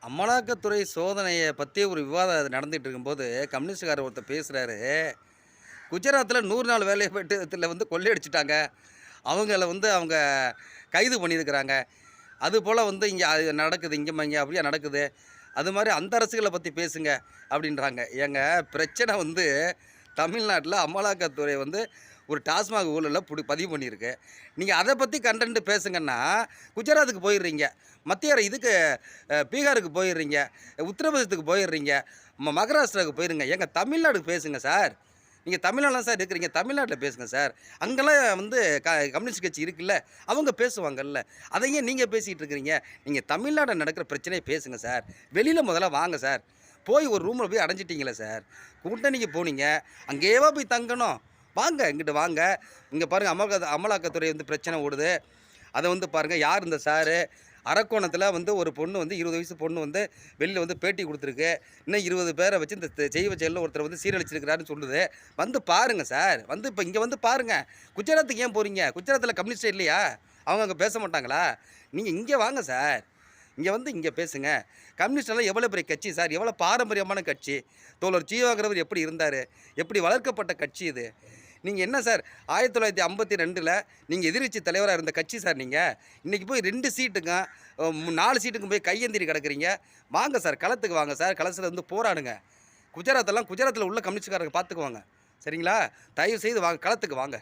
அமலாக்கத்துறை சோதனைய பத்தி ஒரு விவாதம் நடந்துட்டு இருக்கும்போது, கம்யூனிஸ்ட்காரர் ஒருத்தர் பேசுறாரு. குஜராத்தில 100 நாள் வேலைப்பட்டத்துல கொள்ளையடிச்சுட்டாங்க. அவங்கள அவங்க கைது பண்ணியிருக்கிறாங்க. அதுபோல இங்க அது நடக்குது. இங்க அப்படியே நடக்குது. அது மாரி அந்த அரசுகள பத்தி பேசுங்க அப்படின்றாங்க. ஏங்க பிரச்சனை தமிழ்நாட்ல அமலாக்கத்துறை ஒரு டாஸ்மாக் ஊழல பதிவு பண்ணியிருக்கு. நீங்க அத பத்தி கண்டென்ட் பேசுங்கன்னா, குஜராத்துக்கு போயிடுறீங்க. மத்திய இதுக்கு பீகாருக்கு போயிடுறீங்க. உத்தரப்பிரதேசத்துக்கு போயிடுறீங்க. மகாராஷ்டிராவுக்கு போயிருங்க. ஏங்க தமிழ்நாடுக்கு பேசுங்க சார். நீங்க தமிழ்நாடுல சார் இருக்கிறீங்க. தமிழ்நாட்ல பேசுங்க சார். அங்கலாம் கம்யூனிஸ்ட் கட்சி இருக்குல்ல, அவங்க பேசுவாங்கல்ல. அத ஏன் நீங்க பேசிட்டு இருக்கிறீங்க? நீங்க தமிழ்நாடுல நடக்கிற பிரச்சனைய பேசுங்க சார். வெளியில முதல்ல வாங்க சார். போய் ஒரு ரூம்ல போய் அடைஞ்சிட்டீங்களே சார். கூட்டணிக்கு போனீங்க. அங்கேயேவா போய் தங்கணும்? வாங்க, இங்கிட்டு வாங்க. இங்க பாருங்க அமலாக்கத்துறை பிரச்சனை ஓடுது. அத பாருங்க, யார் இந்த சாரு? அரக்கோணத்தில ஒரு பொண்ணு 20 வயசு பொண்ணு வெளில பேட்டி குடுத்துருக்கு. இன்னும் 20 பேர வச்சு இந்த செய்வ செயல்ல ஒருத்தர் சீரழிச்சிருக்கிறாருன்னு சொல்லுது. பாருங்க சார். இப்ப இங்க பாருங்க. குஜராத்துக்கு ஏன் போறீங்க? குஜராத்தில கம்யூனிஸ்டே இல்லையா? அவங்க அங்க பேச மாட்டாங்களா? நீங்க இங்க வாங்க சார். இங்க பேசுங்க. கம்யூனிஸ்ட்லாம் எவ்வளோ பெரிய கட்சி சார். எவ்வளோ பாரம்பரியமான கட்சி. தோழர் ஜீவாங்கிறவர் எப்படி இருந்தாரு? எப்படி வளர்க்கப்பட்ட கட்சி இது. நீங்க என்ன சார் 1952ல நீங்க எதிர்க்கட்சி தலைவரா இருந்த கட்சி சார் நீங்க. இன்னைக்கு போய் 2 சீட்டுக்கும் 4 சீட்டுக்கும் போய் கையேந்திரி கிடக்குறீங்க. வாங்க சார், களத்துக்கு வாங்க சார். களத்துல போராடுங்க. குஜராத்ல உள்ள கம்யூனிஸ்ட்காரங்க பார்த்துக்குவாங்க. சரிங்களா? தயவு செய்து வாங்க, களத்துக்கு வாங்க.